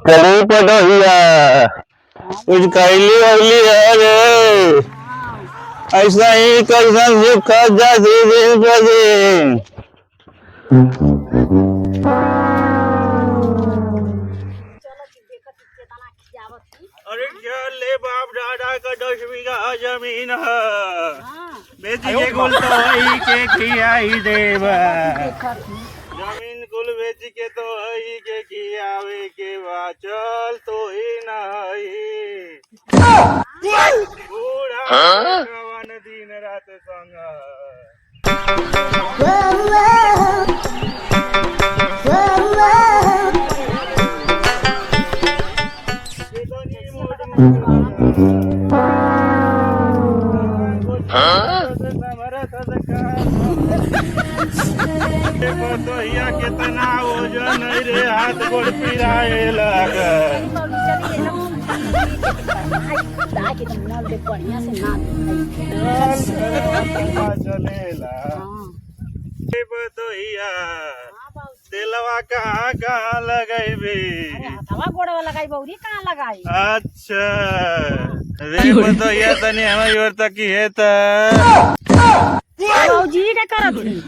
करी पटोहिया कुछ कैली वैली है रे। ऐसा ही कैसन सुख जाती दिन पर दिन। अरे ले बाप दादा का 10 बीघा जमीन है, बेच के कुल तो ही के खियाई देवा। जमीन कुल बेच के तो ही के खियावे के बा, चल तो ही नहीं बूढ़ा कवन दिन रात संग। कितना वजन रे, हाथ गोड़ पिराए लगा। चलेला तेलवा कहाँ कहाँ लगाई? अच्छा रे बतैया तनी हमारी ओर तक है त।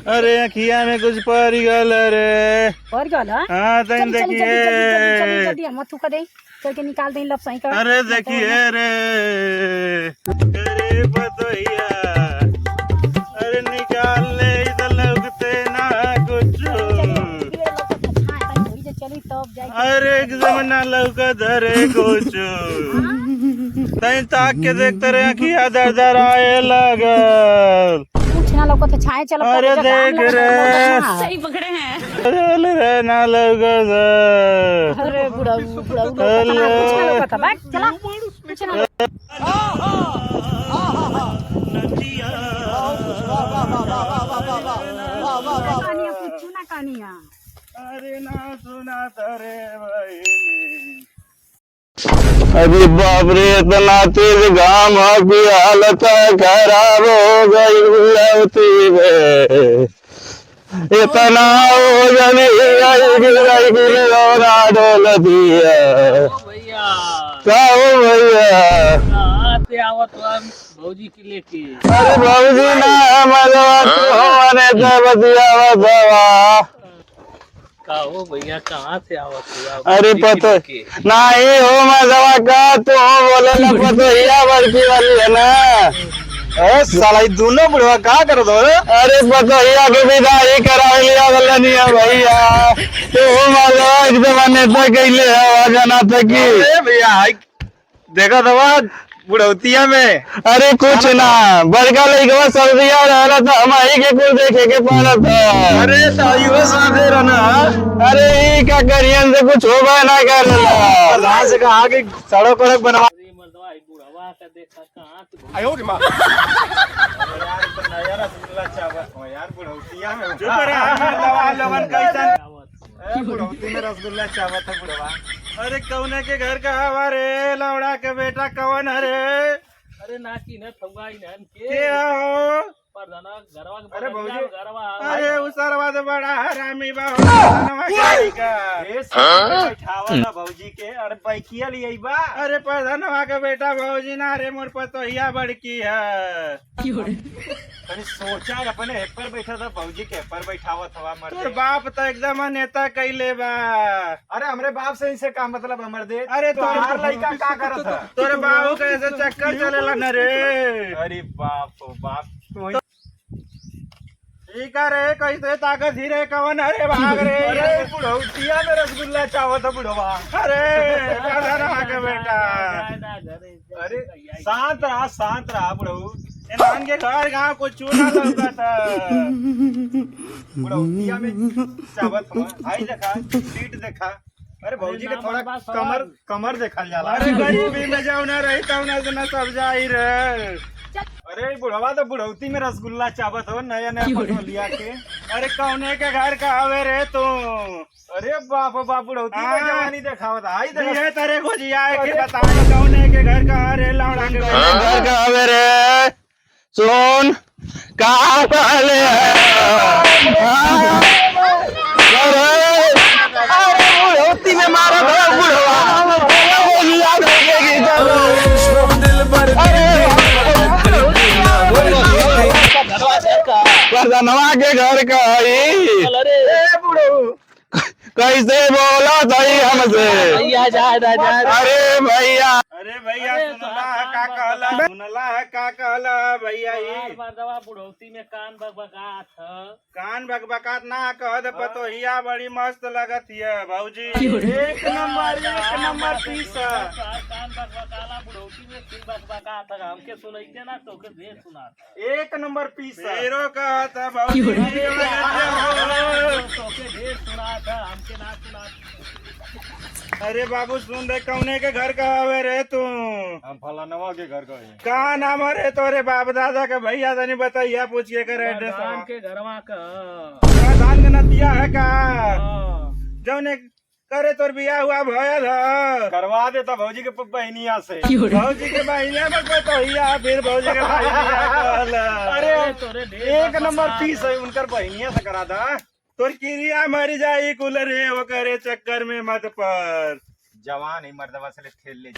अरे अखिया में कुछ पड़ गल रे। हाँ तनी देखिए, चल के निकाल दे लब सही कर। अरे देखिए रे, अरे बतैया, अरे निकाल ले, इधर लगते ना कुछ। अरे एकदम ना लौका धरे कुछ, तई ताक के देखते रहे अखिया दर दर आए लगल। अरे देख रे, सही पकड़े हैं। चल रे ना लौका। अरे बुढ़ा चला कुछ ना कहानियां। अरे ना सुना तरे बहिनी। अरे बाप रे, इतना तेज घाम की हालत खराब हो गई लौती में। इतना वजन डोलती है। क्या हो भैया? भौजी की लेके। अरे भौजी ना मजवा तो बतिया का हो भैया, कहाँ से आवत हो? अरे पतो नहीं हो मजवा का तो बोले ना पतोहिया बड़की वाली है ना। साला दोनों बुढ़वा का कर दो। अरे पतोहिया के विदाई करा लिया बल्लनिया भैया, तो मजवा एकदम नेता कैले है जना तक की भैया। देखा था बुढ़ौतिया में। अरे कुछ ना, बड़का लड़का सर्दिया रहा था, हम आई के कुल देखे के पाना था। अरे ताइयो साथे रहना। अरे ये क्या करियन से कुछ होगा ना कर रहा से कहा कि सड़क वड़क बनवा। बुढ़वा का देखा कहाँ आयो रे मां। यार तो नया रसगुल्ला चावत हो यार बुढ़ौतिया में। चुप रहा, लवा लवन कैसन बुढ़ौती में रसगुल्ला चावत है बुढ़वा। अरे कौने के घर का हमारे लौड़ा के बेटा कौन है रे? अरे ना की न थंगा इनन के क्या हो परदाना घरवा के। अरे भौजी, घरवा। अरे उसरवा तो बड़ा हरामी बा नवा का। ए बैठावा ना भौजी के। अरे बैठिया लिए बा। अरे प्रधानवा का बेटा भौजी ना रे, मोर पतोहिया बड़की है। तनी सोचा अपने एक पर बैठा था, भौजी के पर बैठावत हवा मर। तोर बाप तो एकदम नेता कैले बा। अरे हमरे बाप से इसे का मतलब हमर दे। अरे तोर लड़का का करत है? तोर बाबू कैसे चक्कर चलेला न रे? अरे बाप बाप ठीक रे, कैसे ताकत धीरे कवन अरे भाग रे। अरे बुढ़ौतिया में रसगुल्ला चावत है बुढ़वा। अरे प्रधानवा के बेटा। अरे शांत रहा बुढ़ऊ। इनान के घर गाँव को चूना लौका था। बुढ़ौतिया में चावत हुआ। आई देखा सीट देखा। अरे भौजी के थोड़ा कमर देखल जाला। अरे गरीबी में जाओ ना रही तब ना सब जाई रे। अरे बुढ़वा तो बुढ़ौती में रसगुल्ला चावत हो नया नया फोटो लिया के। अरे कौने के घर का हवे रे तू? अरे बाप बाप बुढ़ौती में जवानी देखावत। आई देख तेरे खोजिया के बता कौने के घर का रे लौड़ा के घर का हवे रे। सुन कहाँ पहले बुढ़ौती में मारा बुढ़वा। परधनवा के घर का हई। अरे कैसे बोला सही हमसे। भैया जा अरे भैया अरे भैया अरे सुनला तो है का कहला, सुनला है का कहला भैया ई मर्दवा बुढ़ौती में कान बकबका था। कान बकबकात ना कह दे पतोहिया बड़ी मस्त लगत है भौजी, एक नंबर पीस। कान बकबकाला बुढ़ौती में सिर बकबका था। हमके सुनाइते ना तो के ढेर सुना था। एक नंबर पीस हीरो कहत है भौजी। तो के ढेर सुना था, हमके ना सुना था। अरे बाबू सुन रे, कौने के घर का हवे रे तू? हम फलानवा के घर का है। का नाम है रे तोरे बाप दादा के? भैया तनी बताइए, पूछ के कर एड्रेस। प्रधान के घरवा का प्रधान का नतिया है का? हाँ। जौने करे तोर बिया हुआ भयल है? करवा देता भौजी के बहनिया से। भौजी के बहिनिया में पतोहिया, फिर भौजी के बहिनिया कहल। अरे तोरे ढेर एक नंबर पीस है, उनकर बहनिया से करा दा। तोर किरिया मर जाई कुल रे, वो करे चक्कर में मत पर। जवान ही मर्दवा से खेल ले।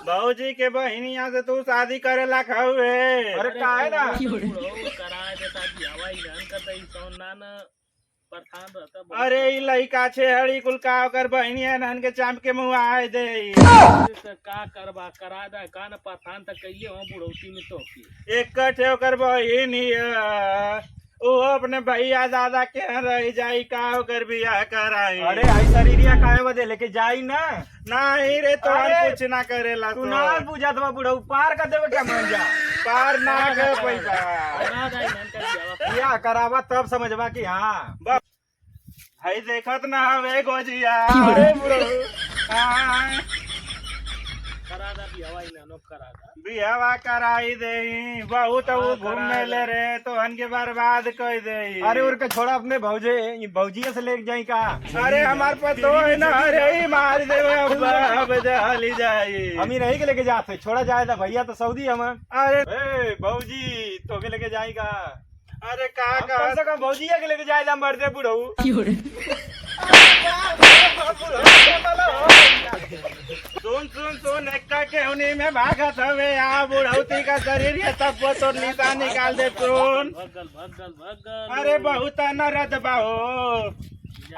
भौजी के बहिनिया से तू शादी करेला खावे? अरे का है ना, करा देता कि हवाई जान करता ही सोना ना प्रधान रहता। अरे ई लइका छे हड़ी कुल का ओकर बहिनिया नहन के चांप के मुंह आए दे। का करबा करा दा का न प्रधान तक कइले हो बुढ़ौती में तो की एक कठे ओकर बहिनिया, ओ अपने भैया दादा के यहाँ रह जाई का ओकर बियाह कराई। अरे आई शरीरिया काहे बदे लेके जाई ना। नहीं रे, तो अरे, कुछ ना करेला तू तो। ना पूछा तो बुढ़ऊ पार कर देवे क्या मन जा। पार ना कर पैसा। करा दा इनन कर जावा क्या करावा तब समझवा कि हाँ। भाई देखत ना हवे गोजिया। अरे बुढ़ऊ, हाँ, करा दा भी हवाई नानो करा दा। बियावा कराई दे। बहुत वो घूमने ले रे तो हन के बर्बाद कर दे। अरे उनका छोड़ा अपने भौजिया से लेके जाई का। अरे हमार पतो है ना, अरे मार दे अब हली जाई। हम ही नहीं के लेके जाते, छोड़ा जाए था भैया तो सऊदी हम। अरे ए भौजी तो के लेके जाएगा। अरे का हम कम से कम भौजिया के लेके जाएगा मरते बुढ़ऊ। सुन सुन सुन, एक्का केहनी में भागत हवे आ बुढ़ौती का शरीर ये सब तो नीता निकाल दे सुन। भगल अरे बहुत नरद बाहो।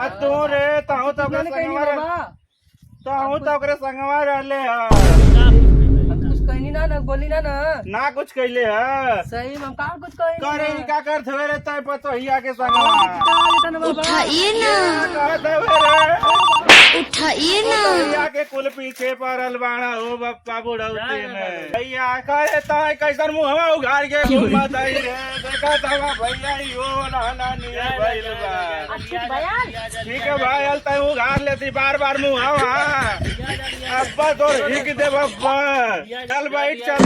आ तू रे तहु तो ओकरे संगवा रहले ह। कुछ कहनी ना बोली ना ना कुछ कैले ह। सही में हम का कुछ कहनी करे ही का करत हवे रे तय पतोहिया के संगवा? उठाइए ना, कहत हवे रे उठाइए ना। भैया के कुल पीछे पड़ल बाड़ा हो बप्पा बुढ़ौती में। भैया करे तय कैसन मुहवा उघार के घूमत आई रे। देखा तवा भैया यो ना निये भइल बा। ठीक है भाई, हल तय उघार लेती बार बार मुहवा। अब्बा तो हिक दे बप्पा। चल बैठ, चल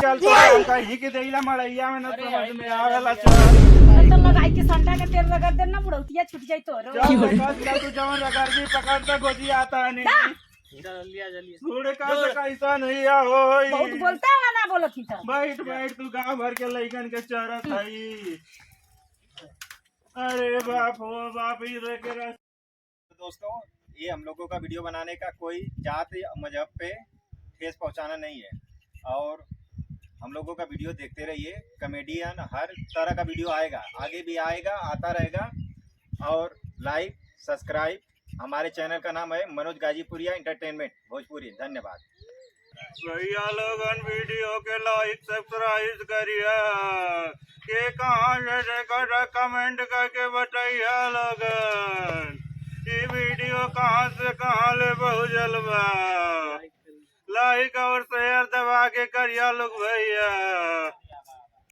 चल तो हमका हिक देला मड़ैया में न समझ में आवेला। चल तो लगाई के संडा के तेल रगड़ देना, बुढ़ौतिया छूट जाई तो। तू जवन रगड़ भी पकड़ता गोजी आता नहीं। जल्दिया जल्दिया सूड़ का तो कैसा नहीं होई। बहुत बोलता है ना, बोलत ही तो। बैठ बैठ, तू गांव भर के लइकन के चरत हई। अरे बाप हो बाप, ही देखे रह। दोस्तों, ये हम लोगों का वीडियो बनाने का कोई जात या मजहब पे ठेस पहुंचाना नहीं है। और हम लोगों का वीडियो देखते रहिए। कॉमेडियन हर तरह का वीडियो आएगा, आगे भी आएगा, आता रहेगा। और लाइक सब्सक्राइब। हमारे चैनल का नाम है मनोज गाजीपुरिया एंटरटेनमेंट भोजपुरी। धन्यवाद भैया लोगन, वीडियो के लाइक सब्सक्राइब करिए के कहाँ से कर कमेंट करके बताइए लोगन ये वीडियो कहाँ से कहाँ ले पहुँचल बा। लाइक और शेयर दबा के करिए लोग भैया।